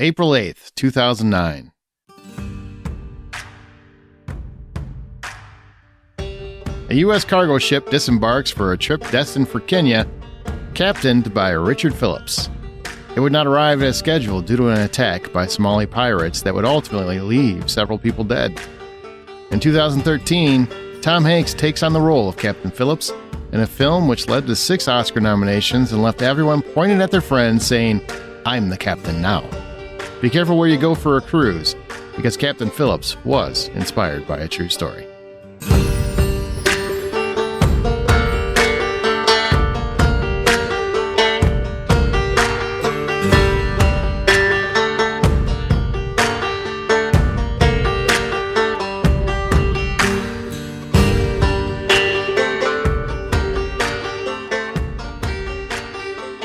April 8th, 2009. A U.S. cargo ship disembarks for a trip destined for Kenya, captained by Richard Phillips. It would not arrive as scheduled due to an attack by Somali pirates that would ultimately leave several people dead. In 2013, Tom Hanks takes on the role of Captain Phillips in a film which led to 6 Oscar nominations and left everyone pointing at their friends saying, "I'm the captain now." Be careful where you go for a cruise, because Captain Phillips was inspired by a true story.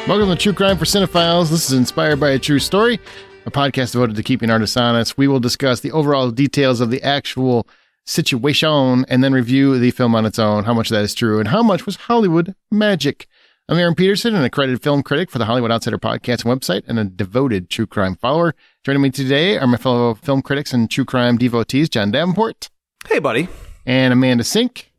Welcome to True Crime for Cinephiles. This is Inspired by a True Story, a podcast devoted to keeping artists honest. We will discuss the overall details of the actual situation and then review the film on its own, how much that is true, and how much was Hollywood magic. I'm Aaron Peterson, an accredited film critic for the Hollywood Outsider podcast and website, and a devoted true crime follower. Joining me today are my fellow film critics and true crime devotees, John Davenport. Hey, buddy. And Amanda Sink.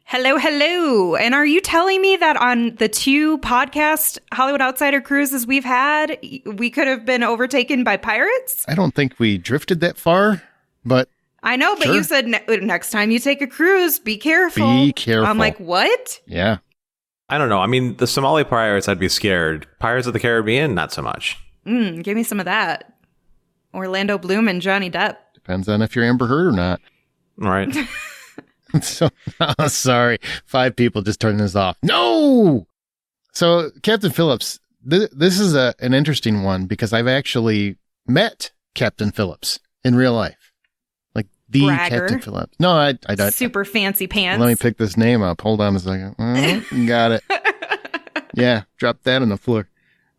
Hello, hello. And are you telling me that on the 2 podcast Hollywood Outsider cruises we've had, we could have been overtaken by pirates? I don't think we drifted that far, but... I know, but sure. You said next time you take a cruise, be careful. Be careful. I'm like, what? Yeah. I don't know. I mean, the Somali pirates, I'd be scared. Pirates of the Caribbean, not so much. Give me some of that. Orlando Bloom and Johnny Depp. Depends on if you're Amber Heard or not. Right. So, oh, sorry. 5 people just turned this off. No! So, Captain Phillips, this is an interesting one because I've actually met Captain Phillips in real life. Like, the Bragger. Captain Phillips. No, I don't. Super fancy pants. Let me pick this name up. Hold on a second. Got it. Yeah, drop that on the floor.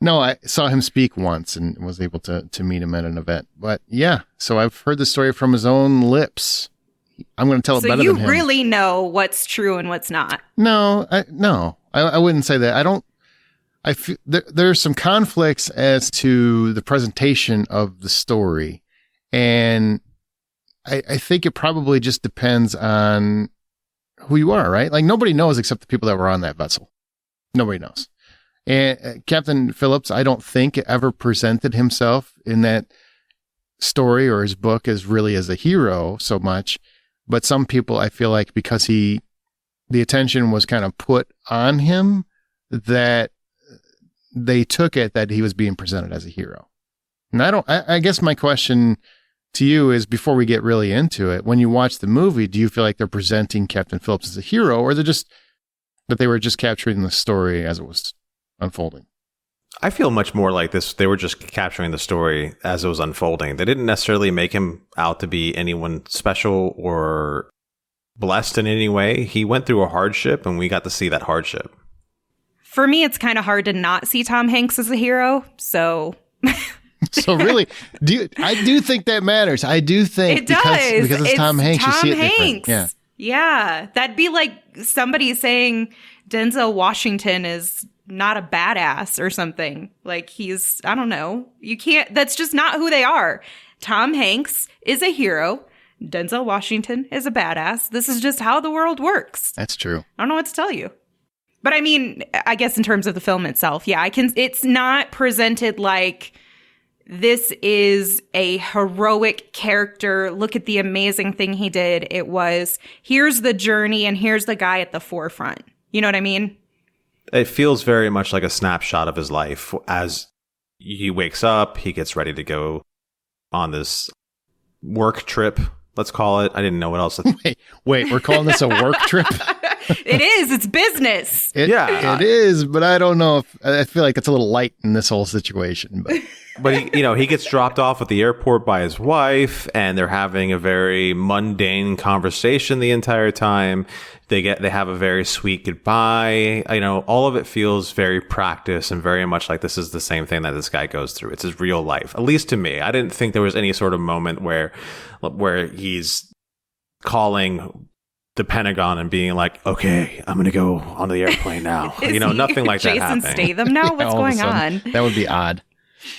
No, I saw him speak once and was able to meet him at an event. But yeah, so I've heard the story from his own lips. I'm going to tell it better than him. So you really know what's true and what's not? No, I wouldn't say that. I feel there's some conflicts as to the presentation of the story. And I think it probably just depends on who you are, right? Like nobody knows except the people that were on that vessel. Nobody knows. And Captain Phillips, I don't think ever presented himself in that story or his book as really as a hero so much. But some people, I feel like because the attention was kind of put on him, that they took it that he was being presented as a hero. And I guess my question to you is, before we get really into it, when you watch the movie, do you feel like they're presenting Captain Phillips as a hero, or that they were just capturing the story as it was unfolding? I feel much more like this. They were just capturing the story as it was unfolding. They didn't necessarily make him out to be anyone special or blessed in any way. He went through a hardship, and we got to see that hardship. For me, it's kind of hard to not see Tom Hanks as a hero. So, so really, I do think that matters. I do think it does because it's Tom Hanks. Tom you see it Hanks. different. Yeah, that'd be like somebody saying Denzel Washington is not a badass or something. Like I don't know. You can't, that's just not who they are. Tom Hanks is a hero. Denzel Washington is a badass. This is just how the world works. That's true. I don't know what to tell you. But I mean, I guess in terms of the film itself, yeah, it's not presented like this is a heroic character. Look at the amazing thing he did. It was, here's the journey and here's the guy at the forefront. You know what I mean? It feels very much like a snapshot of his life. As he wakes up, he gets ready to go on this work trip, let's call it. I didn't know what else. Wait, we're calling this a work trip? It is. It's business. It is, but I don't know if I feel like it's a little light in this whole situation. But he gets dropped off at the airport by his wife, and they're having a very mundane conversation the entire time. They have a very sweet goodbye. All of it feels very practiced and very much like this is the same thing that this guy goes through. It's his real life, at least to me. I didn't think there was any sort of moment where he's calling the Pentagon and being like, okay, I'm going to go on the airplane now. Nothing like that happening. Jason Statham now? What's going on? That would be odd.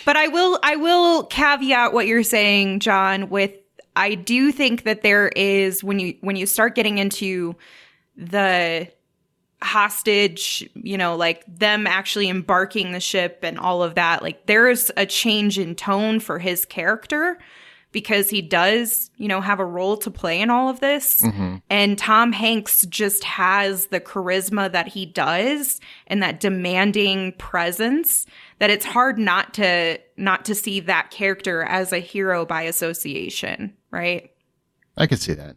But I will caveat what you're saying, John, with I do think that there is when you start getting into the hostage, like them actually embarking the ship and all of that, like there's a change in tone for his character because he does, have a role to play in all of this. Mm-hmm. And Tom Hanks just has the charisma that he does and that demanding presence that it's hard not to see that character as a hero by association, right? I could see that.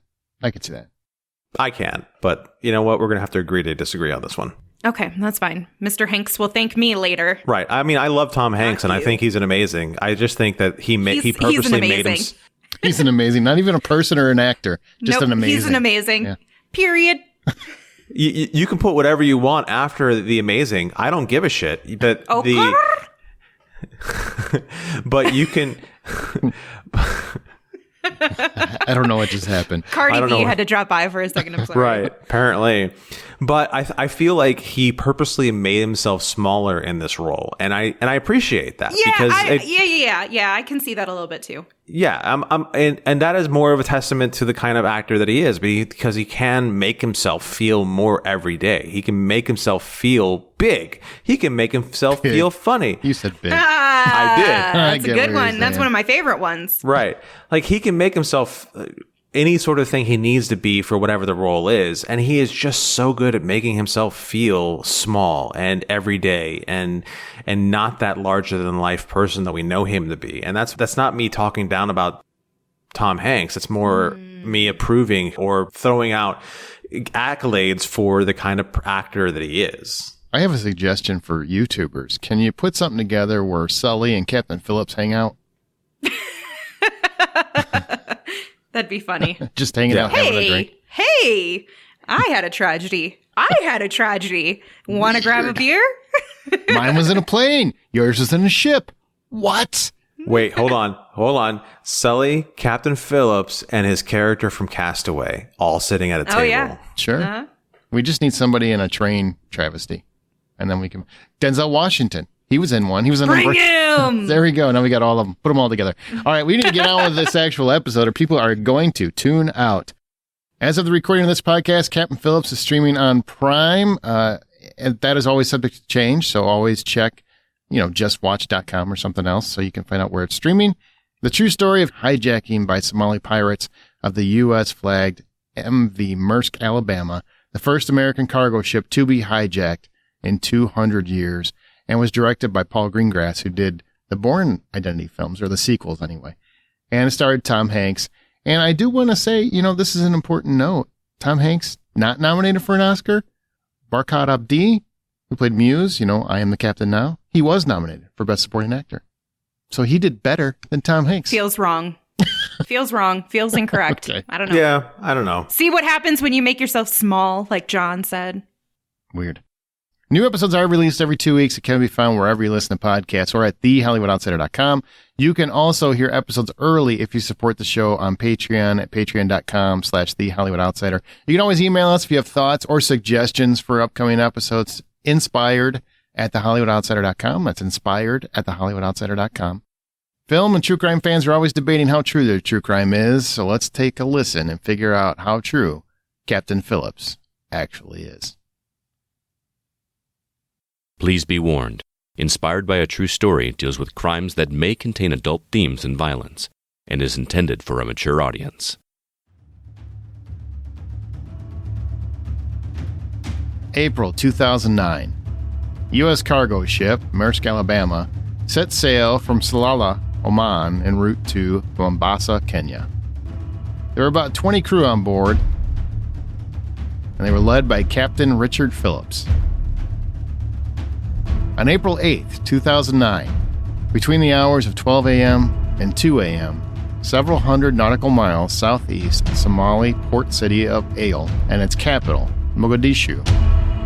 I can, but you know what? We're going to have to agree to disagree on this one. Okay, that's fine. Mr. Hanks will thank me later. Right. I mean, I love Tom Hanks, and I think he's an amazing. I just think that he purposely made him. He's an amazing, not even a person or an actor, just an amazing. He's an amazing. Yeah. Period. You can put whatever you want after the amazing. I don't give a shit. But but you can. I don't know what just happened. Cardi B had to drop by for a second. I'm sorry. Right, apparently. But I feel like he purposely made himself smaller in this role, and I appreciate that. Yeah, because I can see that a little bit too. Yeah, and that is more of a testament to the kind of actor that he is, because he can make himself feel more every day. He can make himself feel big. He can make himself feel funny. You said big. I did. That's a good one. That's one of my favorite ones. Right. Like he can make himself any sort of thing he needs to be for whatever the role is. And he is just so good at making himself feel small and everyday and not that larger than life person that we know him to be. And that's not me talking down about Tom Hanks. It's more me approving or throwing out accolades for the kind of actor that he is. I have a suggestion for YouTubers. Can you put something together where Sully and Captain Phillips hang out? That'd be funny. Just hanging out, having a drink. Hey, I had a tragedy. Want to grab a beer? Mine was in a plane. Yours was in a ship. What? Wait, hold on. Sully, Captain Phillips, and his character from Castaway all sitting at a table. Oh, yeah. Sure. Uh-huh. We just need somebody in a train travesty. And then we can... Denzel Washington. He was in one. He was in Bring him! There we go. Now we got all of them. Put them all together. All right, we need to get on with this actual episode or people are going to tune out. As of the recording of this podcast, Captain Phillips is streaming on Prime. And that is always subject to change, so always check, justwatch.com or something else so you can find out where it's streaming. The true story of hijacking by Somali pirates of the U.S.-flagged MV Maersk Alabama, the first American cargo ship to be hijacked in 200 years, and was directed by Paul Greengrass, who did the Bourne Identity films, or the sequels anyway. And it starred Tom Hanks. And I do want to say, this is an important note. Tom Hanks, not nominated for an Oscar. Barkhad Abdi, who played Muse, I Am the Captain Now, he was nominated for Best Supporting Actor. So he did better than Tom Hanks. Feels wrong. Feels incorrect. Okay. I don't know. Yeah, I don't know. See what happens when you make yourself small, like John said. Weird. New episodes are released every 2 weeks. It can be found wherever you listen to podcasts or at thehollywoodoutsiders.com. You can also hear episodes early if you support the show on Patreon at patreon.com/thehollywoodoutsiders. You can always email us if you have thoughts or suggestions for upcoming episodes. Inspired@thehollywoodoutsiders.com. That's inspired@thehollywoodoutsiders.com. Film and true crime fans are always debating how true their true crime is, so let's take a listen and figure out how true Captain Phillips actually is. Please be warned. Inspired by a True Story deals with crimes that may contain adult themes and violence and is intended for a mature audience. April 2009. U.S. cargo ship Maersk Alabama set sail from Salalah, Oman, en route to Mombasa, Kenya. There were about 20 crew on board, and they were led by Captain Richard Phillips. On April 8th, 2009, between the hours of 12 a.m. and 2 a.m., several hundred nautical miles southeast of Somali port city of Ail and its capital, Mogadishu,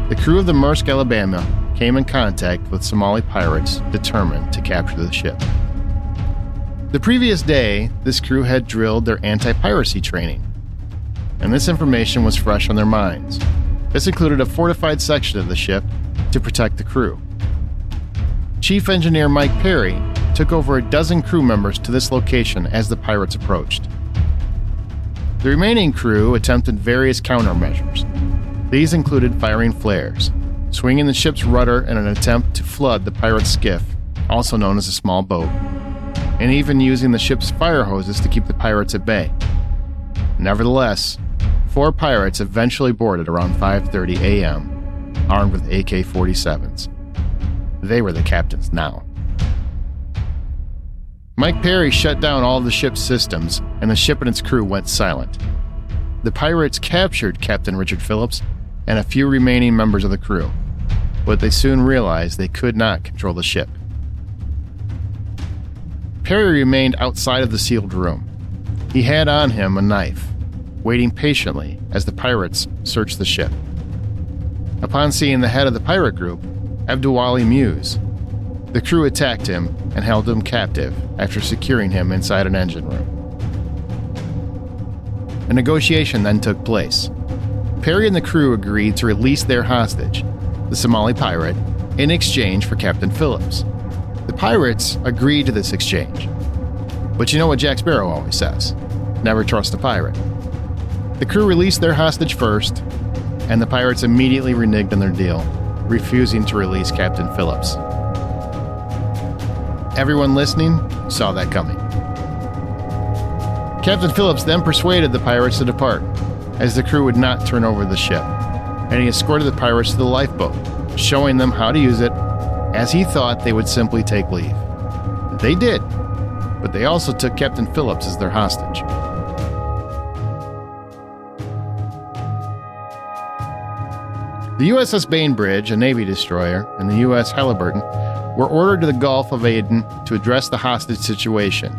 the crew of the Maersk Alabama came in contact with Somali pirates determined to capture the ship. The previous day, this crew had drilled their anti-piracy training, and this information was fresh on their minds. This included a fortified section of the ship to protect the crew. Chief Engineer Mike Perry took over a dozen crew members to this location as the pirates approached. The remaining crew attempted various countermeasures. These included firing flares, swinging the ship's rudder in an attempt to flood the pirate skiff, also known as a small boat, and even using the ship's fire hoses to keep the pirates at bay. Nevertheless, 4 pirates eventually boarded around 5:30 a.m., armed with AK-47s. They were the captains now. Mike Perry shut down all of the ship's systems, and the ship and its crew went silent. The pirates captured Captain Richard Phillips and a few remaining members of the crew, but they soon realized they could not control the ship. Perry remained outside of the sealed room. He had on him a knife, waiting patiently as the pirates searched the ship. Upon seeing the head of the pirate group, Abdi Muse, the crew attacked him and held him captive after securing him inside an engine room. A negotiation then took place. Perry and the crew agreed to release their hostage, the Somali pirate, in exchange for Captain Phillips. The pirates agreed to this exchange. But you know what Jack Sparrow always says: never trust a pirate. The crew released their hostage first, and the pirates immediately reneged on their deal, refusing to release Captain Phillips. Everyone listening saw that coming. Captain Phillips then persuaded the pirates to depart, as the crew would not turn over the ship, and he escorted the pirates to the lifeboat, showing them how to use it, as he thought they would simply take leave. They did, but they also took Captain Phillips as their hostage. The USS Bainbridge, a Navy destroyer, and the U.S. Halliburton were ordered to the Gulf of Aden to address the hostage situation.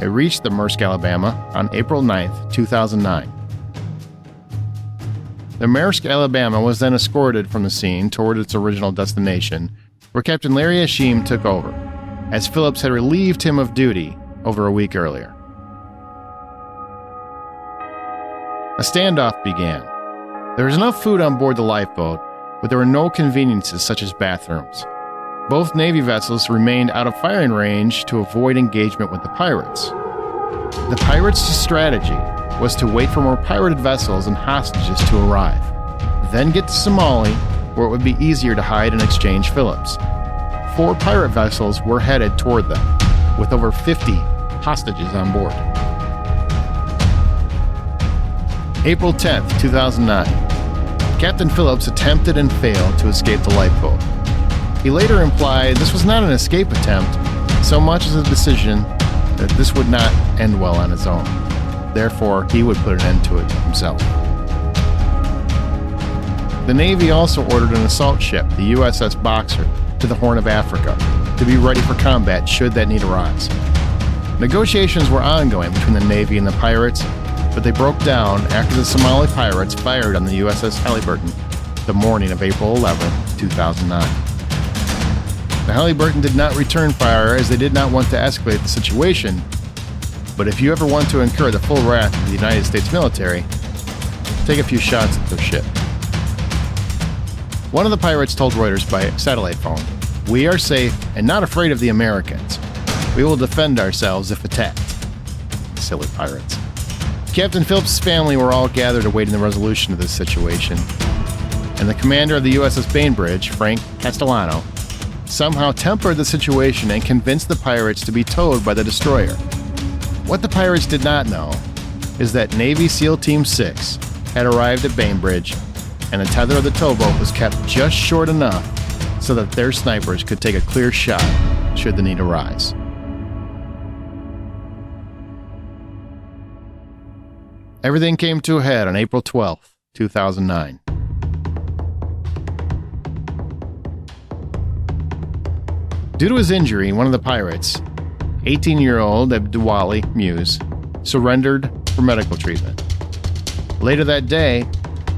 It reached the Maersk Alabama on April 9, 2009. The Maersk Alabama was then escorted from the scene toward its original destination, where Captain Larry Hashim took over, as Phillips had relieved him of duty over a week earlier. A standoff began. There was enough food on board the lifeboat, but there were no conveniences such as bathrooms. Both Navy vessels remained out of firing range to avoid engagement with the pirates. The pirates' strategy was to wait for more pirated vessels and hostages to arrive, then get to Somali, where it would be easier to hide and exchange Phillips. 4 pirate vessels were headed toward them, with over 50 hostages on board. April 10, 2009. Captain Phillips attempted and failed to escape the lifeboat. He later implied this was not an escape attempt, so much as a decision that this would not end well on his own. Therefore, he would put an end to it himself. The Navy also ordered an assault ship, the USS Boxer, to the Horn of Africa, to be ready for combat should that need arise. Negotiations were ongoing between the Navy and the pirates, but they broke down after the Somali pirates fired on the USS Halliburton the morning of April 11, 2009. The Halliburton did not return fire as they did not want to escalate the situation, but if you ever want to incur the full wrath of the United States military, take a few shots at their ship. One of the pirates told Reuters by satellite phone, "We are safe and not afraid of the Americans. We will defend ourselves if attacked." Silly pirates. Captain Phillips' family were all gathered awaiting the resolution of this situation, and the commander of the USS Bainbridge, Frank Castellano, somehow tempered the situation and convinced the pirates to be towed by the destroyer. What the pirates did not know is that Navy SEAL Team 6 had arrived at Bainbridge, and the tether of the towboat was kept just short enough so that their snipers could take a clear shot should the need arise. Everything came to a head on April 12, 2009. Due to his injury, one of the pirates, 18-year-old Abdi Muse, surrendered for medical treatment. Later that day,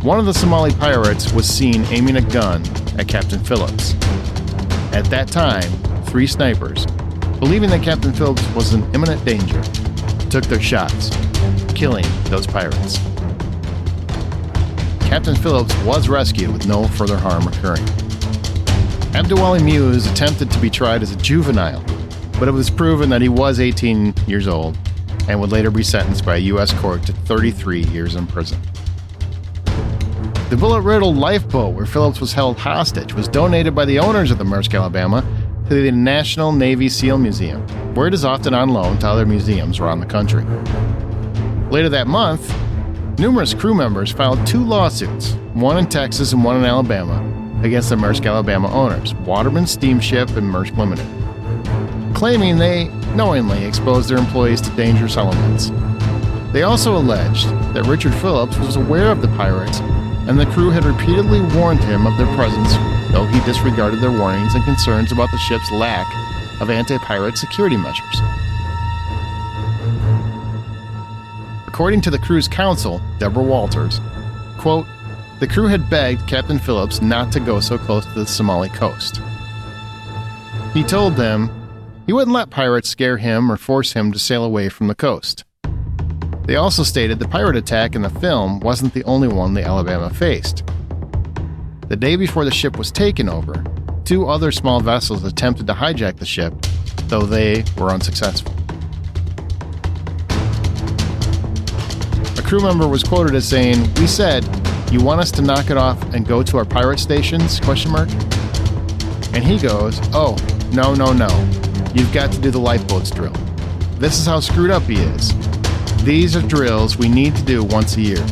one of the Somali pirates was seen aiming a gun at Captain Phillips. At that time, 3 snipers, believing that Captain Phillips was in imminent danger, took their shots, killing those pirates. Captain Phillips was rescued with no further harm occurring. Abdi Muse attempted to be tried as a juvenile, but it was proven that he was 18 years old and would later be sentenced by a U.S. court to 33 years in prison. The bullet-riddled lifeboat where Phillips was held hostage was donated by the owners of the Maersk Alabama to the National Navy SEAL Museum, where it is often on loan to other museums around the country. Later that month, numerous crew members filed 2 lawsuits, one in Texas and one in Alabama, against the Maersk Alabama owners, Waterman Steamship and Maersk Limited, claiming they knowingly exposed their employees to dangerous elements. They also alleged that Richard Phillips was aware of the pirates and the crew had repeatedly warned him of their presence, though he disregarded their warnings and concerns about the ship's lack of anti-pirate security measures. According to the crew's counsel, Deborah Walters, quote, "The crew had begged Captain Phillips not to go so close to the Somali coast. He told them he wouldn't let pirates scare him or force him to sail away from the coast." They also stated the pirate attack in the film wasn't the only one the Alabama faced. The day before the ship was taken over, 2 other small vessels attempted to hijack the ship, though they were unsuccessful. A crew member was quoted as saying, "We said, 'You want us to knock it off and go to our pirate stations?' And he goes, 'Oh, no. You've got to do the lifeboats drill. This is how screwed up he is. These are drills we need to do once a year.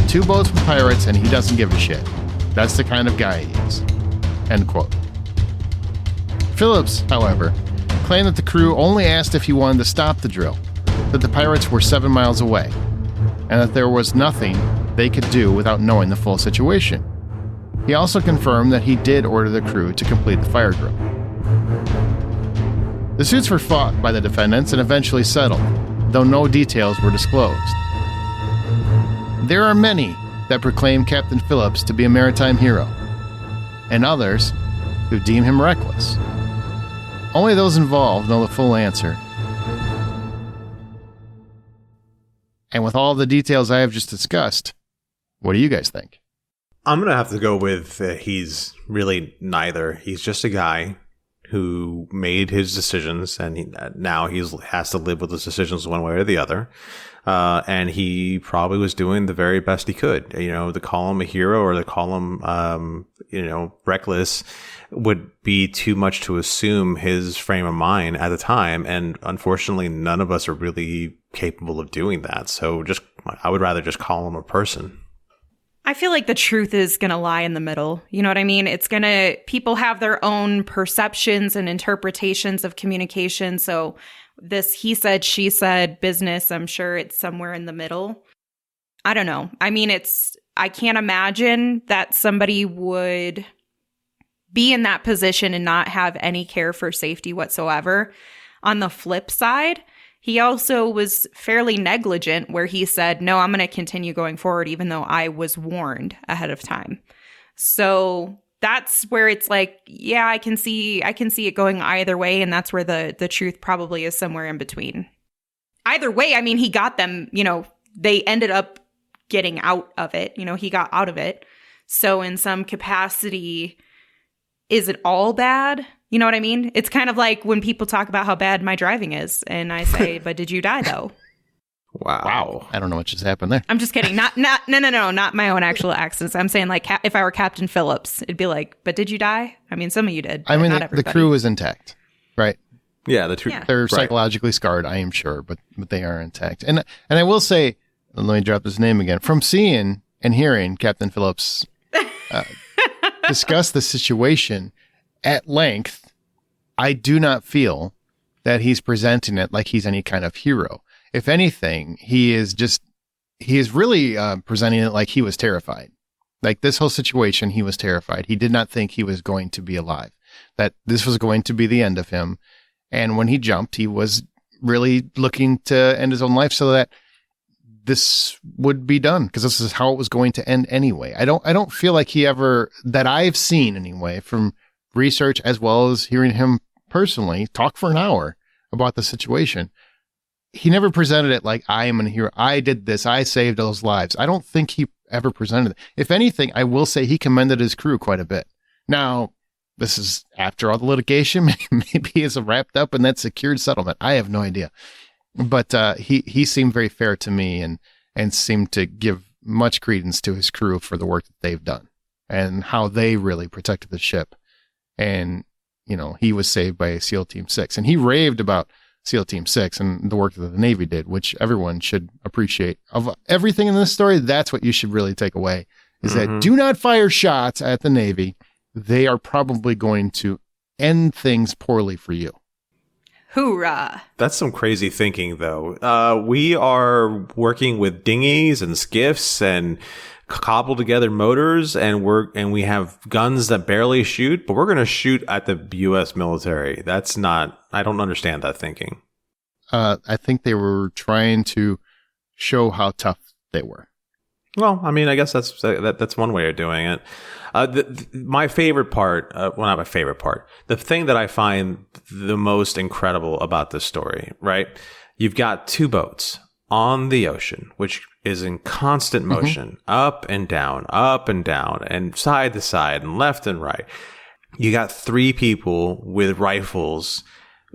2 boats with pirates and he doesn't give a shit. That's the kind of guy he is." End quote. Phillips, however, claimed that the crew only asked if he wanted to stop the drill, that the pirates were 7 miles away, and that there was nothing they could do without knowing the full situation. He also confirmed that he did order the crew to complete the fire drill. The suits were fought by the defendants and eventually settled, though no details were disclosed. There are many that proclaim Captain Phillips to be a maritime hero, and others who deem him reckless. Only those involved know the full answer. And with all the details I have just discussed, what do you guys think? I'm going to have to go with he's really neither. He's just a guy who made his decisions, and now he has to live with his decisions one way or the other. And he probably was doing the very best he could. To call him a hero or to call him, reckless would be too much to assume his frame of mind at the time. And unfortunately, none of us are really capable of doing that. So I would rather just call him a person. I feel like the truth is going to lie in the middle. You know what I mean? People have their own perceptions and interpretations of communication. So this he said, she said business, I'm sure it's somewhere in the middle. I don't know. I mean, I can't imagine that somebody would be in that position and not have any care for safety whatsoever. On the flip side, he also was fairly negligent where he said, no, I'm going to continue going forward, even though I was warned ahead of time. So that's where it's like, yeah, I can see it going either way. And that's where the truth probably is somewhere in between. Either way, I mean, he got them, they ended up getting out of it. He got out of it. So in some capacity, is it all bad? You know what I mean? It's kind of like when people talk about how bad my driving is, and I say, but did you die though? Wow. I don't know what just happened there. I'm just kidding. No, not my own actual accidents. I'm saying like if I were Captain Phillips, it'd be like, but did you die? I mean, some of you did. I mean, not the crew is intact, right? Yeah, the truth. Yeah. They're psychologically scarred, I am sure, but they are intact. And I will say, let me drop his name again. From seeing and hearing Captain Phillips discuss the situation at length, I do not feel that he's presenting it like he's any kind of hero. If anything, he is really presenting it like he was terrified. Like this whole situation, he was terrified. He did not think he was going to be alive, that this was going to be the end of him. And when he jumped, he was really looking to end his own life so that this would be done, because this is how it was going to end anyway. I don't feel like he ever, that I've seen anyway, from research as well as hearing him personally talk for an hour about the situation, he never presented it like, I am a hero. I did this. I saved those lives. I don't think he ever presented it. If anything, I will say he commended his crew quite a bit. Now, this is after all the litigation. Maybe it's wrapped up in that secured settlement. I have no idea. But he seemed very fair to me and seemed to give much credence to his crew for the work that they've done and how they really protected the ship. And, he was saved by SEAL Team 6. And he raved about SEAL Team 6 and the work that the Navy did, which everyone should appreciate. Of everything in this story, that's what you should really take away, is that do not fire shots at the Navy. They are probably going to end things poorly for you. Hoorah. That's some crazy thinking, though. We are working with dinghies and skiffs and cobbled together motors, and we have guns that barely shoot, but we're going to shoot at the U.S. military. That's not. I don't understand that thinking. I think they were trying to show how tough they were. Well, I mean, I guess that's one way of doing it. My favorite part, well, not my favorite part, the thing that I find the most incredible about this story, right? You've got two boats on the ocean, which is in constant motion, up and down, and side to side, and left and right. You got three people with rifles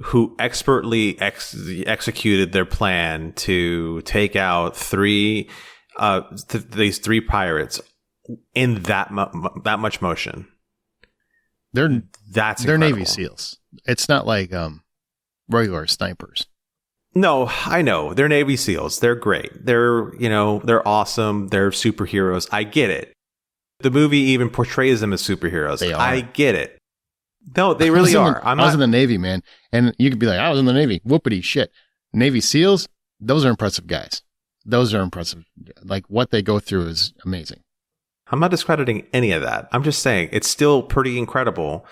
who expertly executed their plan to take out these three pirates in that much motion. They're incredible. Navy SEALs. It's not like regular snipers. No, I know. They're Navy SEALs. They're great. They're awesome. They're superheroes. I get it. The movie even portrays them as superheroes. They are. I get it. No, they really are. I was in the Navy, man. And you could be like, I was in the Navy. Whoopity shit. Navy SEALs, those are impressive guys. Those are impressive. Like, what they go through is amazing. I'm not discrediting any of that. I'm just saying it's still pretty incredible.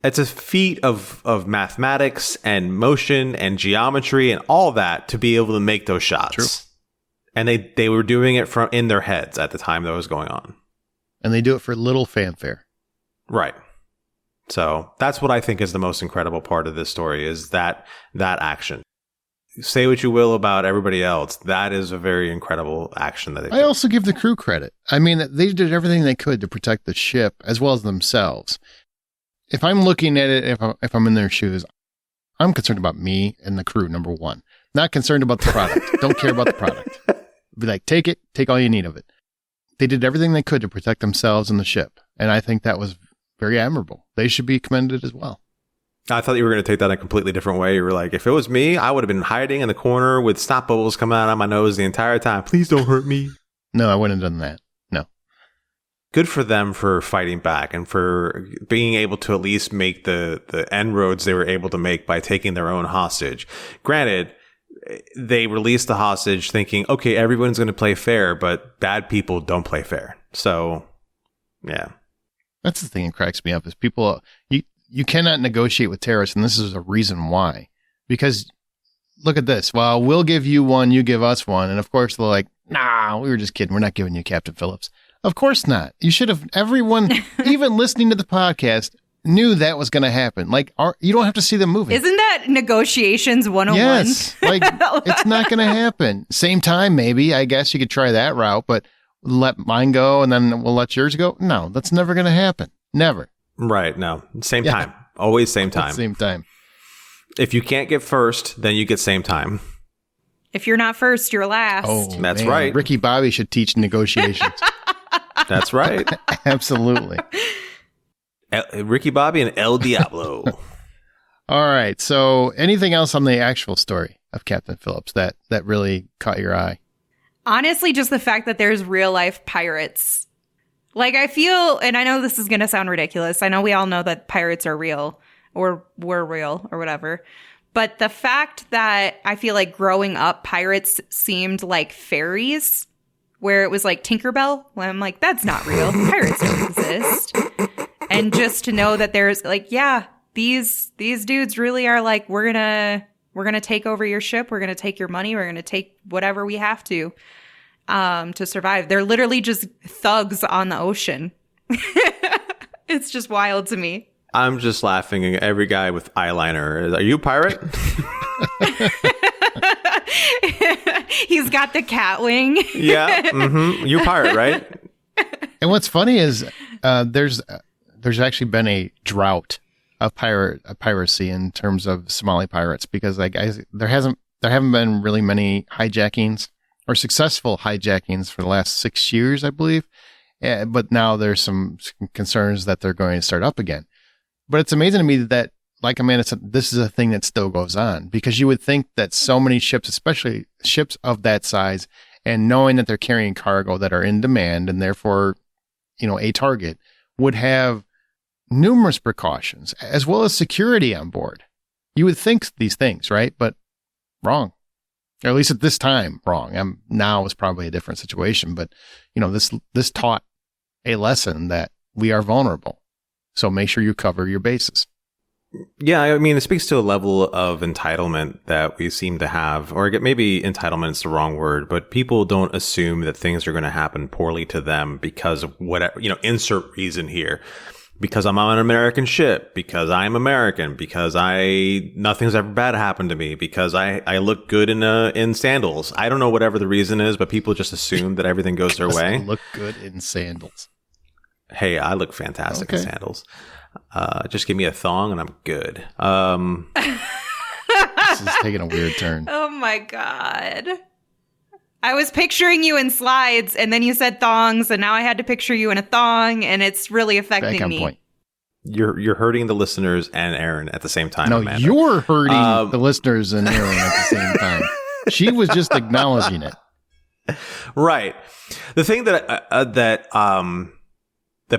It's a feat of mathematics and motion and geometry and all that to be able to make those shots. True. And they were doing it from in their heads at the time that was going on. And they do it for little fanfare. Right. So that's what I think is the most incredible part of this story, is that action. Say what you will about everybody else, that is a very incredible action that they did. I also give the crew credit. I mean, they did everything they could to protect the ship as well as themselves. If I'm looking at it, if I'm in their shoes, I'm concerned about me and the crew, number one. Not concerned about the product. Don't care about the product. Be like, take it, take all you need of it. They did everything they could to protect themselves and the ship. And I think that was very admirable. They should be commended as well. I thought you were going to take that in a completely different way. You were like, if it was me, I would have been hiding in the corner with snot bubbles coming out of my nose the entire time. Please don't hurt me. No, I wouldn't have done that. No. Good for them for fighting back and for being able to at least make the inroads they were able to make by taking their own hostage. Granted, they released the hostage thinking, okay, everyone's going to play fair, but bad people don't play fair. So, yeah. That's the thing that cracks me up is people, you cannot negotiate with terrorists, and this is a reason why. Because look at this. Well, we'll give you one, you give us one. And of course, they're like, nah, we were just kidding. We're not giving you Captain Phillips. Of course not. You should have, everyone, even listening to the podcast, knew that was going to happen. Like, you don't have to see them moving. Isn't that negotiations 101? Yes. Like, it's not going to happen. Same time, maybe. I guess you could try that route, but let mine go and then we'll let yours go. No, that's never going to happen. Never. Right. No. Same time. Always same time. Same time. If you can't get first, then you get same time. If you're not first, you're last. Oh, that's right. Ricky Bobby should teach negotiations. That's right. Absolutely. Ricky Bobby and El Diablo. All right. So anything else on the actual story of Captain Phillips that really caught your eye? Honestly, just the fact that there's real life pirates. Like, I feel, and I know this is going to sound ridiculous. I know we all know that pirates are real or were real or whatever. But the fact that I feel like growing up, pirates seemed like fairies, where it was like Tinkerbell. When I'm like, that's not real. Pirates don't exist. And just to know that there's like, yeah, these dudes really are like, we're gonna take over your ship. We're gonna take your money. We're gonna take whatever we have to survive. They're literally just thugs on the ocean. It's just wild to me. I'm just laughing at every guy with eyeliner. Are you a pirate? He's got the cat wing. Yeah. Mm-hmm. You pirate, right? And what's funny is there's there's actually been a drought of piracy in terms of Somali pirates, because there haven't been really many hijackings or successful hijackings for the last 6 years, I believe. But now there's some concerns that they're going to start up again. But it's amazing to me that, like Amanda said, this is a thing that still goes on, because you would think that so many ships, especially ships of that size, and knowing that they're carrying cargo that are in demand and therefore, a target, would have numerous precautions as well as security on board. You would think these things, right? But wrong. Or at least at this time, wrong. Now is probably a different situation, but this taught a lesson that we are vulnerable. So make sure you cover your bases. Yeah, I mean, it speaks to a level of entitlement that we seem to have, or maybe entitlement is the wrong word, but people don't assume that things are going to happen poorly to them because of whatever, insert reason here. Because I'm on an American ship, because I'm American, because nothing's ever bad happened to me, because I look good in sandals. I don't know whatever the reason is, but people just assume that everything goes their way. Look good in sandals. Hey, I look fantastic in sandals. Just give me a thong and I'm good. This is taking a weird turn. Oh my God. I was picturing you in slides, and then you said thongs, and now I had to picture you in a thong, and it's really affecting Back on me. point. You're hurting the listeners and Aaron at the same time. No, Amanda. you're hurting the listeners and Aaron at the same time. She was just acknowledging it. Right. The thing that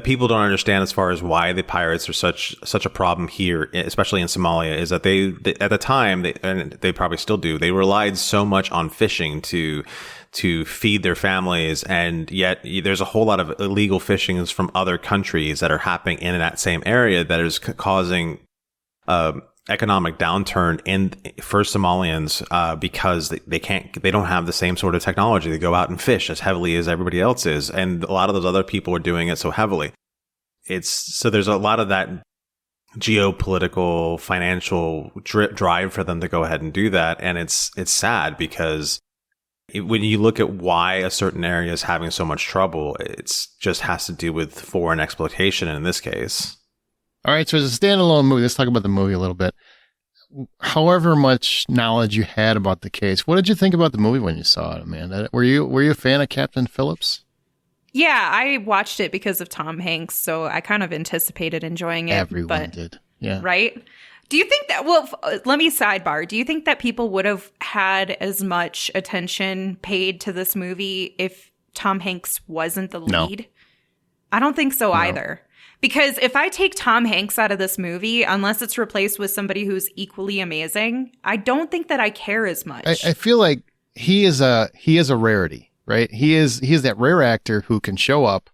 people don't understand as far as why the pirates are such a problem here, especially in Somalia, is that they at the time, and they probably still do, they relied so much on fishing to feed their families, and yet there's a whole lot of illegal fishings from other countries that are happening in that same area that is causing economic downturn for Somalians because they don't have the same sort of technology to go out and fish as heavily as everybody else is, and a lot of those other people are doing it so heavily. So there's a lot of that geopolitical financial drive for them to go ahead and do that, and it's sad because when you look at why a certain area is having so much trouble, it's just has to do with foreign exploitation in this case. All right, so as a standalone movie, let's talk about the movie a little bit. However much knowledge you had about the case, what did you think about the movie when you saw it, Amanda? Were you a fan of Captain Phillips? Yeah, I watched it because of Tom Hanks, so I kind of anticipated enjoying it. Everyone did, yeah. Right? Do you think that, well, let me sidebar. Do you think that people would have had as much attention paid to this movie if Tom Hanks wasn't the lead? No. I don't think so either. Because if I take Tom Hanks out of this movie, unless it's replaced with somebody who's equally amazing, I don't think that I care as much. I feel like he is a rarity, right? He is that rare actor who can show up,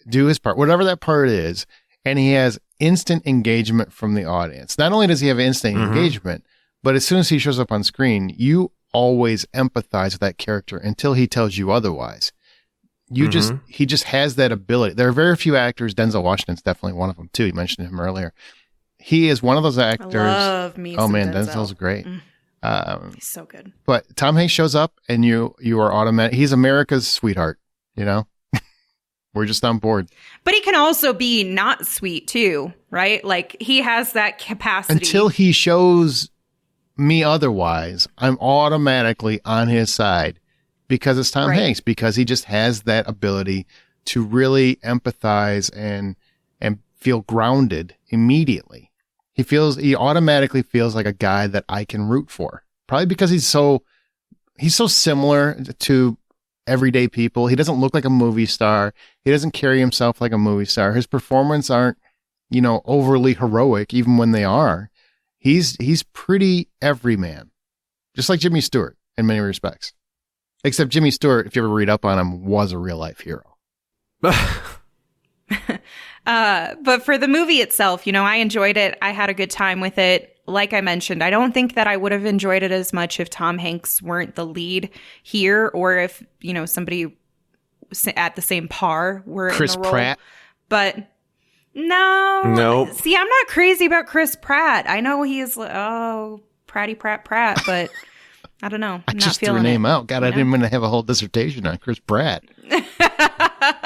do his part, whatever that part is, and he has instant engagement from the audience. Not only does he have instant engagement, but as soon as he shows up on screen, you always empathize with that character until he tells you otherwise. He just has that ability. There are very few actors. Denzel Washington's definitely one of them too. You mentioned him earlier. He is one of those actors. I love me. Oh man, Denzel's great. He's so good. But Tom Hanks shows up, and you are automatic. He's America's sweetheart. We're just on board. But he can also be not sweet too, right? Like he has that capacity. Until he shows me otherwise, I'm automatically on his side. Because it's Tom Hanks, because he just has that ability to really empathize and feel grounded immediately. He automatically feels like a guy that I can root for. Probably because he's so similar to everyday people. He doesn't look like a movie star. He doesn't carry himself like a movie star. His performances aren't, overly heroic, even when they are. He's pretty everyman. Just like Jimmy Stewart in many respects. Except Jimmy Stewart, if you ever read up on him, was a real life hero. But for the movie itself, I enjoyed it. I had a good time with it. Like I mentioned, I don't think that I would have enjoyed it as much if Tom Hanks weren't the lead here, or if, somebody at the same par were Chris in the role. Pratt. But no. Nope. See, I'm not crazy about Chris Pratt. I know he's Pratty Pratt, but I don't know. I just threw a name out. God, I didn't want to have a whole dissertation on Chris Pratt.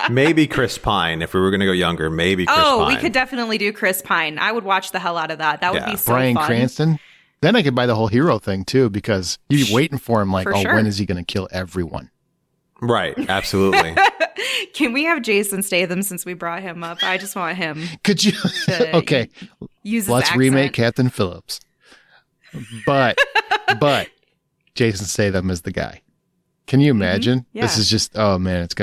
Maybe Chris Pine. If we were going to go younger, maybe Chris Pine. We could definitely do Chris Pine. I would watch the hell out of that. That would be so Bryan fun. Cranston. Then I could buy the whole hero thing too, because you'd be waiting for him like, Sure. when is he going to kill everyone? Right. Absolutely. Can we have Jason Statham since we brought him up? I just want him. Could you? Okay. Use his Let's accent. remake Captain Phillips. But Jason Statham is the guy. Can you imagine? Yeah. This is just, oh man, it's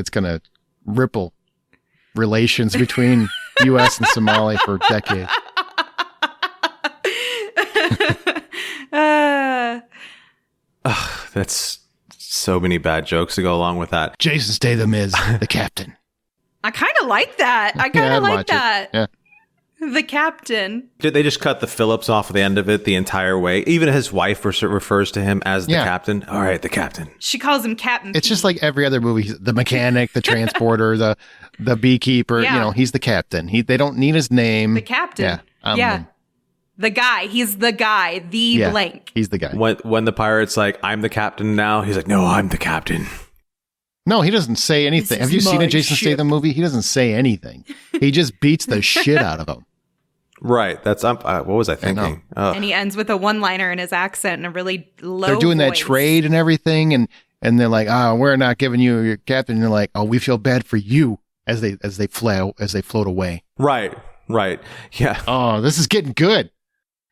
gonna ripple relations between U.S. and Somali for decades. That's so many bad jokes to go along with that. Jason Statham is the captain. I kind of like that. I kind Yeah, I'd of like watch it. that. Yeah. The captain. Did they just cut the Phillips off at the end of it the entire way? Even his wife refers to him as the captain. All right, the captain. She calls him Captain. It's just like every other movie. The mechanic, the transporter, the beekeeper. Yeah. You know, he's the captain. They don't need his name. the captain. Yeah. The guy. He's the guy. The blank. He's the guy. When the pirate's like, I'm the captain now, he's like, no, I'm the captain. No, he doesn't say anything. This Have you is seen my a Jason ship. Statham movie? He doesn't say anything. He just beats the shit out of him. Right. That's what was I thinking? And he ends with a one-liner in his accent and a really low They're doing that voice. trade and everything, and they're like, "Oh, we're not giving you your captain." And they're like, "Oh, we feel bad for you," as they float away. Right. Yeah. Oh, this is getting good.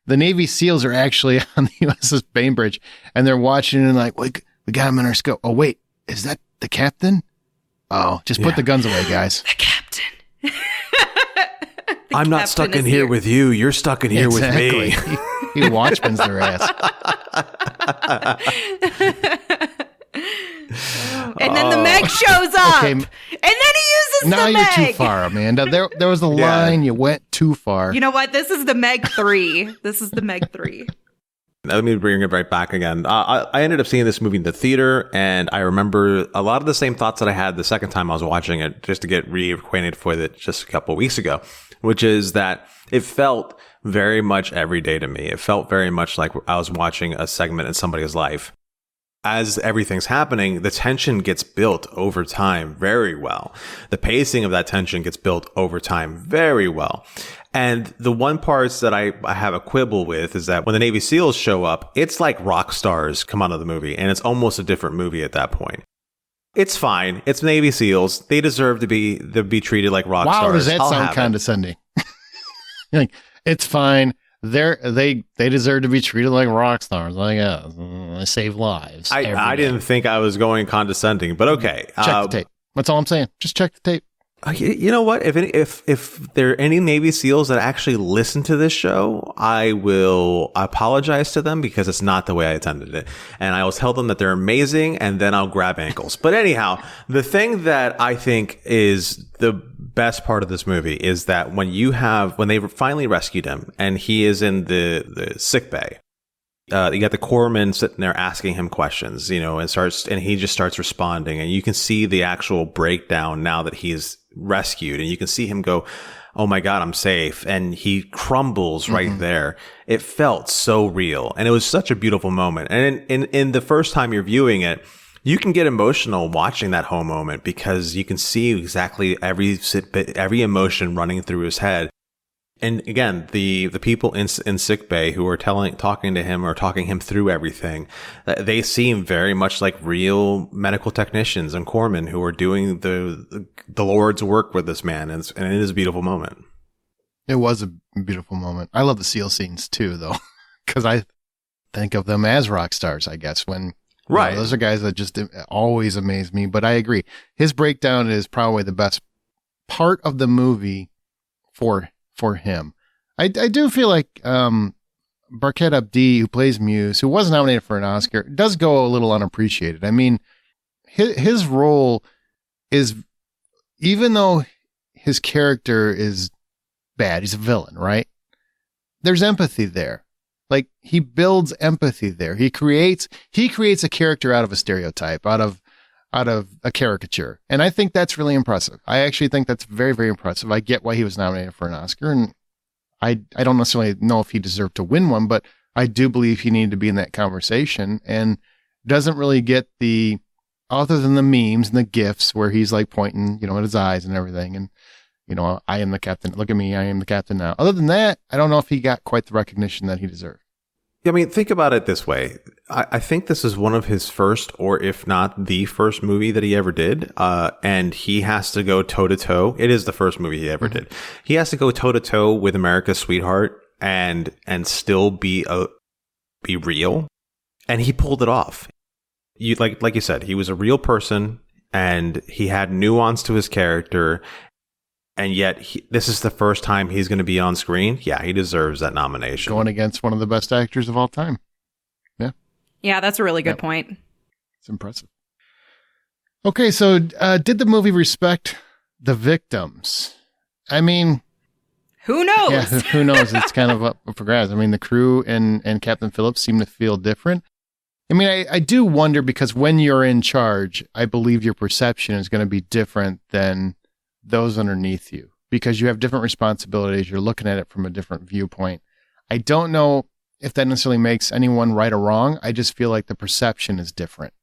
The Navy SEALs are actually on the USS Bainbridge, and they're watching and like, we got him in our scope. Oh, wait, is that the captain? Oh, just put the guns away, guys. The captain. I'm not stuck in here with you. You're stuck in here with me. He watchmans their ass. And then the Meg shows up. Okay. And then he uses Now the you're Meg. too far, Amanda. There was a line. You went too far. You know what? This is the Meg 3. This is the Meg 3. Let me bring it right back again. I ended up seeing this movie in the theater, and I remember a lot of the same thoughts that I had the second time I was watching it, just to get reacquainted with it just a couple of weeks ago, which is that it felt very much everyday to me. It felt very much like I was watching a segment in somebody's life. As everything's happening, the tension gets built over time very well. The pacing of that tension gets built over time very well. And the one parts that I have a quibble with is that when the Navy SEALs show up, it's like rock stars come out of the movie, and it's almost a different movie at that point. It's fine. It's Navy SEALs. They deserve to be treated like rock stars. Wow, does that I'll sound have it. condescending? Like, it's fine. They deserve to be treated like rock stars. Like, they save lives. I didn't think I was going condescending, but okay. Check the tape. That's all I'm saying. Just check the tape. You know what? If there are any Navy SEALs that actually listen to this show, I will apologize to them because it's not the way I intended it. And I will tell them that they're amazing, and then I'll grab ankles. But anyhow, the thing that I think is the best part of this movie is that when they finally rescued him and he is in the sick bay, you got the corpsman sitting there asking him questions, and he just starts responding, and you can see the actual breakdown now that he's rescued, and you can see him go, "Oh my God, I'm safe," and he crumbles right there. It felt so real, and it was such a beautiful moment. And in the first time you're viewing it, you can get emotional watching that whole moment because you can see exactly every emotion running through his head. And again, the people in sickbay who are talking to him or talking him through everything, they seem very much like real medical technicians and corpsmen who are doing the Lord's work with this man, and it is a beautiful moment. It was a beautiful moment. I love the SEAL scenes too, though, because I think of them as rock stars. I guess when those are guys that just always amaze me. But I agree, his breakdown is probably the best part of the movie for him. I do feel like Barkhad Abdi, who plays Muse, who was nominated for an Oscar, does go a little unappreciated. I mean, his role is, even though his character is bad, he's a villain, right? There's empathy there. Like, he builds empathy there. He creates a character out of a stereotype, out of a caricature. And I think that's really impressive. I actually think that's very, very impressive. I get why he was nominated for an Oscar, and I don't necessarily know if he deserved to win one, but I do believe he needed to be in that conversation, and doesn't really get the other than the memes and the gifs where he's like pointing, at his eyes and everything. And, I am the captain. Look at me. I am the captain now. Other than that, I don't know if he got quite the recognition that he deserved. I mean, think about it this way. I think this is one of his first, or if not the first movie that he ever did. And he has to go toe to toe. It is the first movie he ever did. He has to go toe to toe with America's sweetheart and still be real. And he pulled it off. Like you said, he was a real person and he had nuance to his character. And yet, this is the first time he's going to be on screen. Yeah, he deserves that nomination. Going against one of the best actors of all time. Yeah. Yeah, that's a really good point. It's impressive. Okay, so did the movie respect the victims? I mean... Who knows? Yeah, who knows? It's kind of up for grabs. I mean, the crew and Captain Phillips seem to feel different. I mean, I do wonder because when you're in charge, I believe your perception is going to be different than those underneath you because you have different responsibilities. You're looking at it from a different viewpoint. I don't know if that necessarily makes anyone right or wrong. I just feel like the perception is different.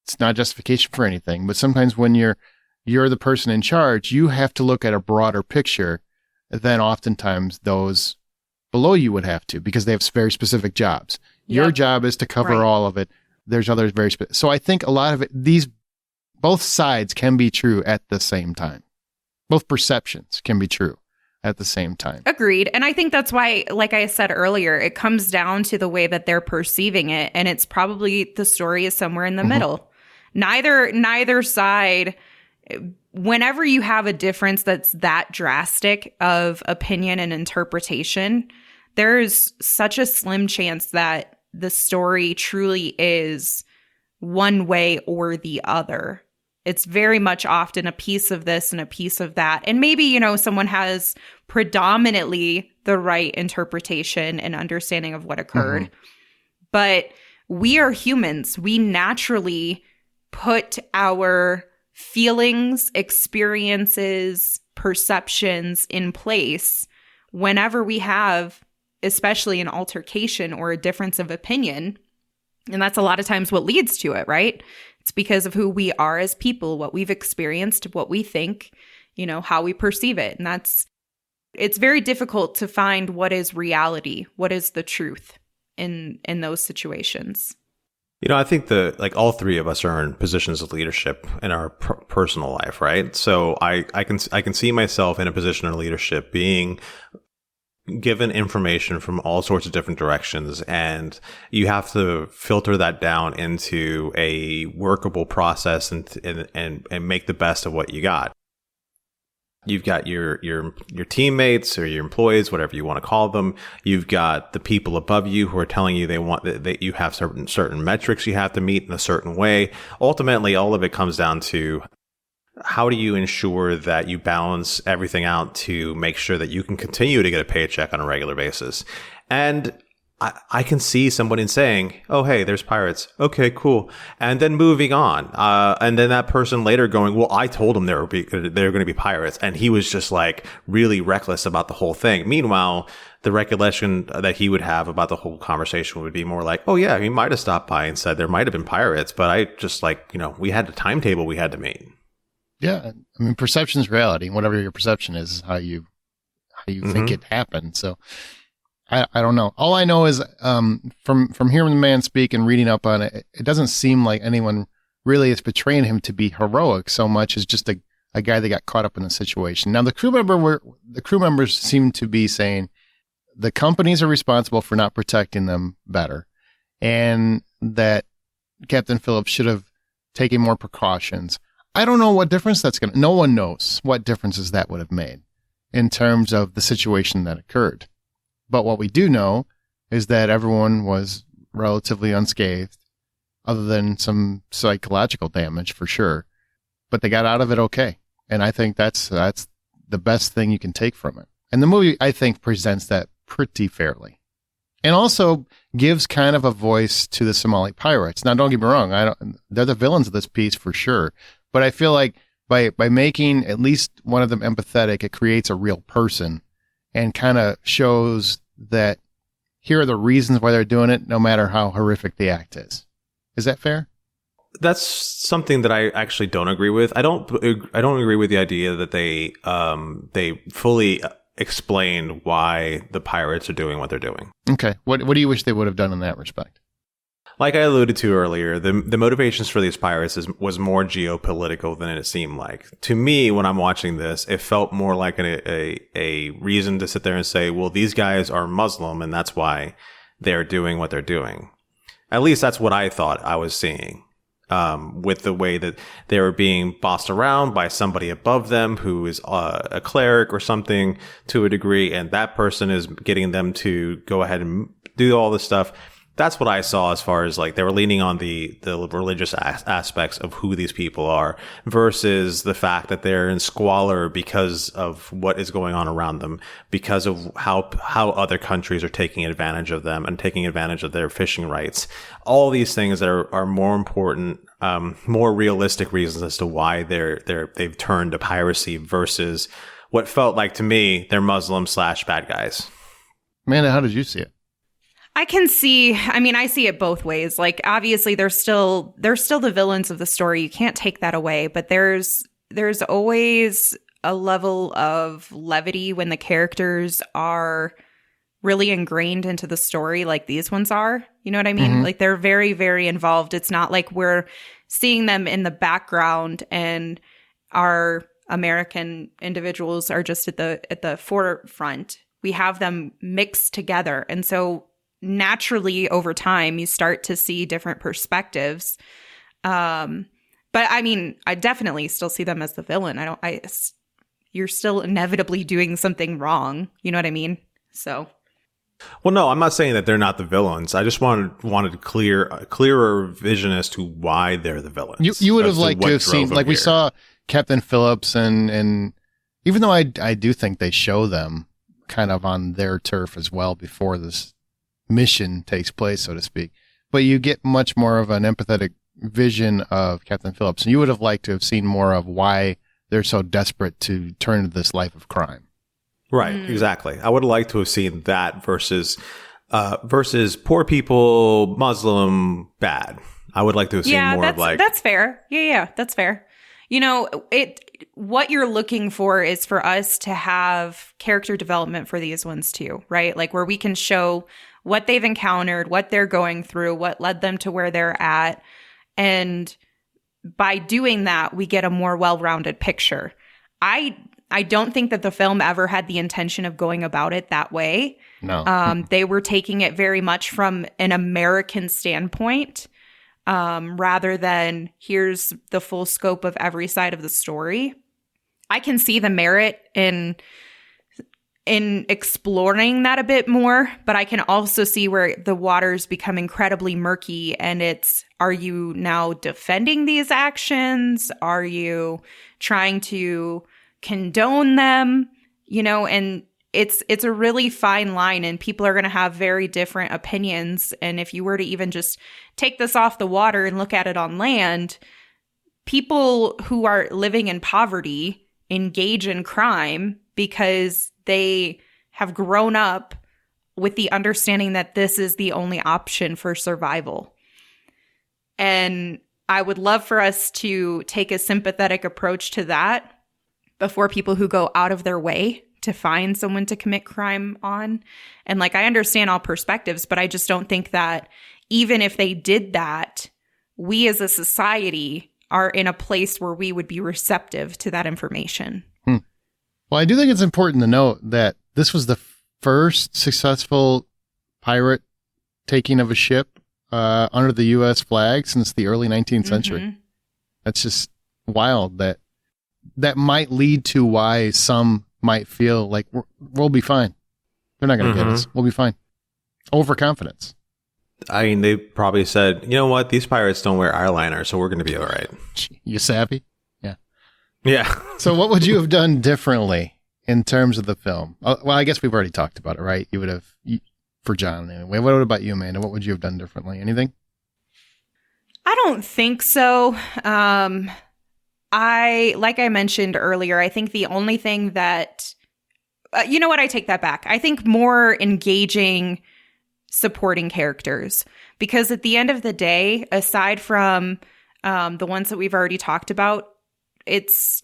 It's not justification for anything, but sometimes when you're the person in charge, you have to look at a broader picture than oftentimes those below you would have to because they have very specific jobs. Your Yep. job is to cover all of it. There's others very specific. So I think a lot of it, both sides can be true at the same time. Both perceptions can be true at the same time. Agreed. And I think that's why, like I said earlier, it comes down to the way that they're perceiving it. And it's probably the story is somewhere in the middle. Neither side, whenever you have a difference that's that drastic of opinion and interpretation, there's such a slim chance that the story truly is one way or the other. It's very much often a piece of this and a piece of that. And maybe, someone has predominantly the right interpretation and understanding of what occurred. Mm-hmm. But we are humans. We naturally put our feelings, experiences, perceptions in place whenever we have, especially an altercation or a difference of opinion. And that's a lot of times what leads to it, right? It's because of who we are as people, what we've experienced, what we think, how we perceive it. And it's very difficult to find what is reality, what is the truth in those situations. I think all three of us are in positions of leadership in our personal life, right? So I can see myself in a position of leadership being given information from all sorts of different directions, and you have to filter that down into a workable process and make the best of what you got. You've got your teammates or your employees, whatever you want to call them. You've got the people above you who are telling you they want that you have certain metrics you have to meet in a certain way. Ultimately, all of it comes down to how do you ensure that you balance everything out to make sure that you can continue to get a paycheck on a regular basis? And I can see somebody saying, oh, hey, there's pirates. Okay, cool. And then moving on. And then that person later going, well, I told him they're going to be pirates. And he was just like really reckless about the whole thing. Meanwhile, the recollection that he would have about the whole conversation would be more like, oh, yeah, he might have stopped by and said there might have been pirates. But I just we had a timetable we had to meet. Yeah. I mean, perception is reality. Whatever your perception is how you think it happened. So I don't know. All I know is from hearing the man speak and reading up on it, it doesn't seem like anyone really is portraying him to be heroic so much as just a guy that got caught up in the situation. Now, the crew members seem to be saying the companies are responsible for not protecting them better, and that Captain Phillips should have taken more precautions. I don't know what difference no one knows what differences that would have made in terms of the situation that occurred. But what we do know is that everyone was relatively unscathed, other than some psychological damage for sure. But they got out of it okay. And I think that's the best thing you can take from it. And the movie, I think, presents that pretty fairly. And also gives kind of a voice to the Somali pirates. Now, don't get me wrong, they're the villains of this piece for sure. But I feel like by making at least one of them empathetic, it creates a real person and kind of shows that here are the reasons why they're doing it, no matter how horrific the act is. Is that fair? That's something that I actually don't agree with. I don't agree with the idea that they fully explain why the pirates are doing what they're doing. Okay. What do you wish they would have done in that respect? Like I alluded to earlier, the motivations for these pirates was more geopolitical than it seemed like. To me, when I'm watching this, it felt more like a reason to sit there and say, well, these guys are Muslim and that's why they're doing what they're doing. At least that's what I thought I was seeing. With the way that they were being bossed around by somebody above them who is a cleric or something to a degree, and that person is getting them to go ahead and do all this stuff. That's what I saw as far as like they were leaning on the religious aspects of who these people are versus the fact that they're in squalor because of what is going on around them, because of how other countries are taking advantage of them and taking advantage of their fishing rights. All these things that are more important, more realistic reasons as to why they've turned to piracy versus what felt like to me they're Muslim / bad guys. Amanda, how did you see it? I see it both ways. Like, obviously, they're still the villains of the story. You can't take that away. But there's always a level of levity when the characters are really ingrained into the story, like these ones are. You know what I mean? Mm-hmm. Like, they're very, very involved. It's not like we're seeing them in the background and our American individuals are just at the forefront. We have them mixed together, and so naturally over time you start to see different perspectives, but I definitely still see them as the villain. You're still inevitably doing something wrong, you know what I mean? So well, no, I'm not saying that they're not the villains. I just wanted a clearer vision as to why they're the villains. You would have liked to have seen, like, we saw Captain Phillips, and even though I do think they show them kind of on their turf as well before this mission takes place, so to speak, but you get much more of an empathetic vision of Captain Phillips, and you would have liked to have seen more of why they're so desperate to turn to this life of crime. Right, exactly. I would have liked to have seen that versus poor people, Muslim, bad. I would like to have seen more of like... that's fair. Yeah, that's fair. You know, what you're looking for is for us to have character development for these ones too, right? Like where we can show what they've encountered, what they're going through, what led them to where they're at. And by doing that, we get a more well-rounded picture. I don't think that the film ever had the intention of going about it that way. No. They were taking it very much from an American standpoint, rather than here's the full scope of every side of the story. I can see the merit in exploring that a bit more, but I can also see where the waters become incredibly murky, and it's, are you now defending these actions? Are you trying to condone them? You know, and it's a really fine line, and people are going to have very different opinions. And if you were to even just take this off the water and look at it on land, people who are living in poverty engage in crime because they have grown up with the understanding that this is the only option for survival. And I would love for us to take a sympathetic approach to that before people who go out of their way to find someone to commit crime on. And like, I understand all perspectives, but I just don't think that even if they did that, we as a society are in a place where we would be receptive to that information. Well, I do think it's important to note that this was the first successful pirate taking of a ship under the U.S. flag since the early 19th century. That's just wild. That might lead to why some might feel like we'll be fine. They're not going to get us. We'll be fine. Overconfidence. I mean, they probably said, you know what? These pirates don't wear eyeliner, so we're going to be all right. You savvy? Yeah. So what would you have done differently in terms of the film? Well, I guess we've already talked about it, right? You would have, for John anyway. What about you, Amanda? What would you have done differently? Anything? I don't think so. Like I mentioned earlier, I think the only thing that, you know what? I take that back. I think more engaging supporting characters, because at the end of the day, aside from the ones that we've already talked about, it's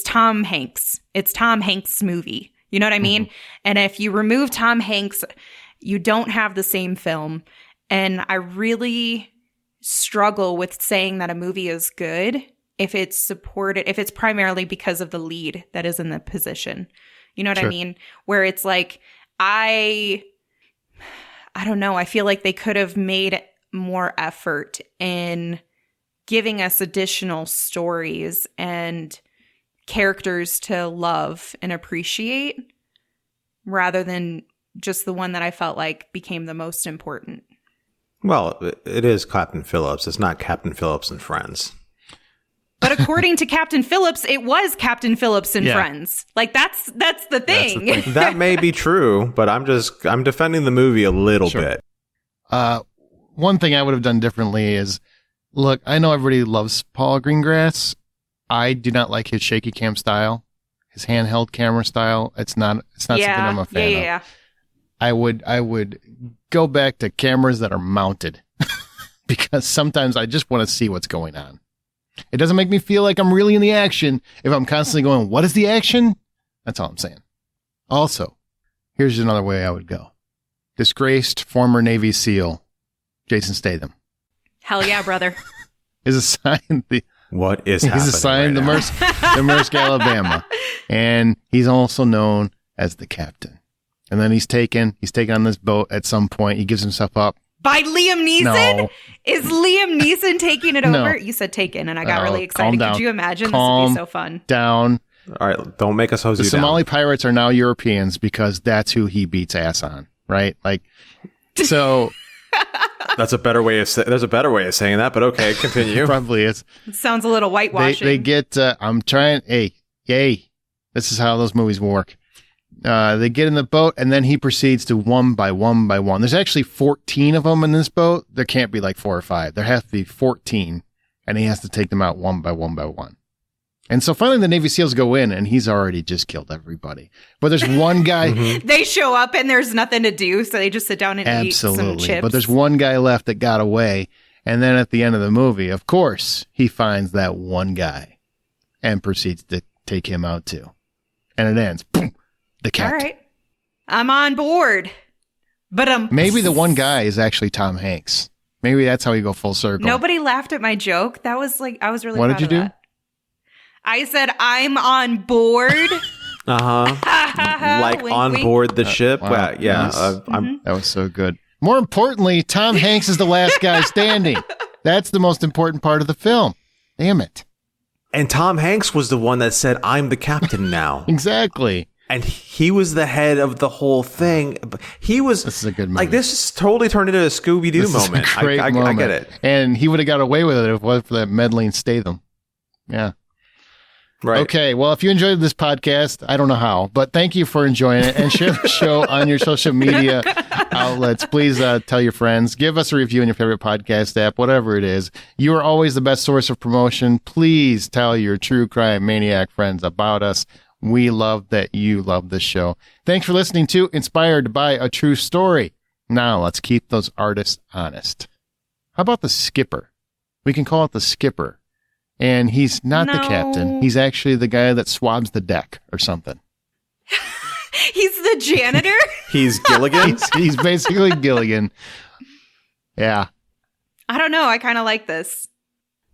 Tom Hanks. It's Tom Hanks' movie. You know what I mean? And if you remove Tom Hanks, you don't have the same film. And I really struggle with saying that a movie is good if it's primarily because of the lead that is in the position. You know what I mean? Where it's like, I don't know. I feel like they could have made more effort in giving us additional stories and characters to love and appreciate rather than just the one that I felt like became the most important. Well, it is Captain Phillips. It's not Captain Phillips and Friends. But according to Captain Phillips, it was Captain Phillips and Friends. Like that's the thing. That may be true, but I'm defending the movie a little bit. One thing I would have done differently is, look, I know everybody loves Paul Greengrass. I do not like his shaky cam style, his handheld camera style. It's not something I'm a fan of. I would go back to cameras that are mounted because sometimes I just want to see what's going on. It doesn't make me feel like I'm really in the action if I'm constantly going, what is the action? That's all I'm saying. Also, here's another way I would go. Disgraced former Navy SEAL, Jason Statham. Hell yeah, brother. Is assigned the... What is happening? He's assigned right the Maersk Alabama, and he's also known as the captain. And then he's taken on this boat at some point. He gives himself up. By Liam Neeson? No. Is Liam Neeson taking it over? You said taken, and I got really excited. Could you imagine? This would be so fun. Down. All right, don't make us hose you down. The Somali pirates are now Europeans because that's who he beats ass on, right? Like, so... There's a better way of saying that, but okay, continue. Probably is. It sounds a little whitewashing. They get, this is how those movies work. They get in the boat, and then he proceeds to one by one. There's actually 14 of them in this boat. There can't be like 4 or 5. There have to be 14, and he has to take them out one by one. And so finally the Navy SEALs go in, and he's already just killed everybody. But there's one guy... They show up, and there's nothing to do, so they just sit down and eat some chips. But there's one guy left that got away, and then at the end of the movie, of course, he finds that one guy and proceeds to take him out too. And it ends. Boom, the captain. All right. I'm on board. But maybe the one guy is actually Tom Hanks. Maybe that's how you go full circle. Nobody laughed at my joke. That was like, I was really proud of that. What did you do? I said, I'm on board. Like wink, on wink. board the ship. Wow. Well, yeah. Yes. That was so good. More importantly, Tom Hanks is the last guy standing. That's the most important part of the film. Damn it. And Tom Hanks was the one that said, I'm the captain now. Exactly. And he was the head of the whole thing. This is a good movie. Like, this is totally turned into a Scooby-Doo moment. Is a great moment. I get it. And he would have got away with it if it wasn't for that meddling Statham. Yeah. Right. Okay. Well, if you enjoyed this podcast, I don't know how, but thank you for enjoying it, and share the show on your social media outlets. Please tell your friends. Give us a review in your favorite podcast app, whatever it is. You are always the best source of promotion. Please tell your true crime maniac friends about us. We love that you love this show. Thanks for listening to Inspired by a True Story. Now let's keep those artists honest. How about the skipper? We can call it the skipper. And he's not the captain. He's actually the guy that swabs the deck or something. He's the janitor? He's Gilligan? he's basically Gilligan. Yeah. I don't know. I kind of like this.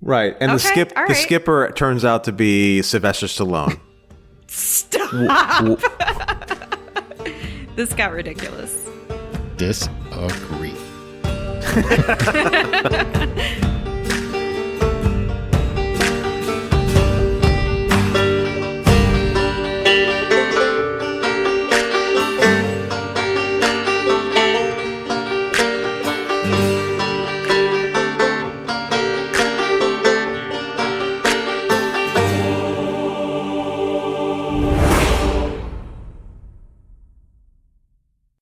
Right. And the skipper turns out to be Sylvester Stallone. Stop. This got ridiculous. Disagree.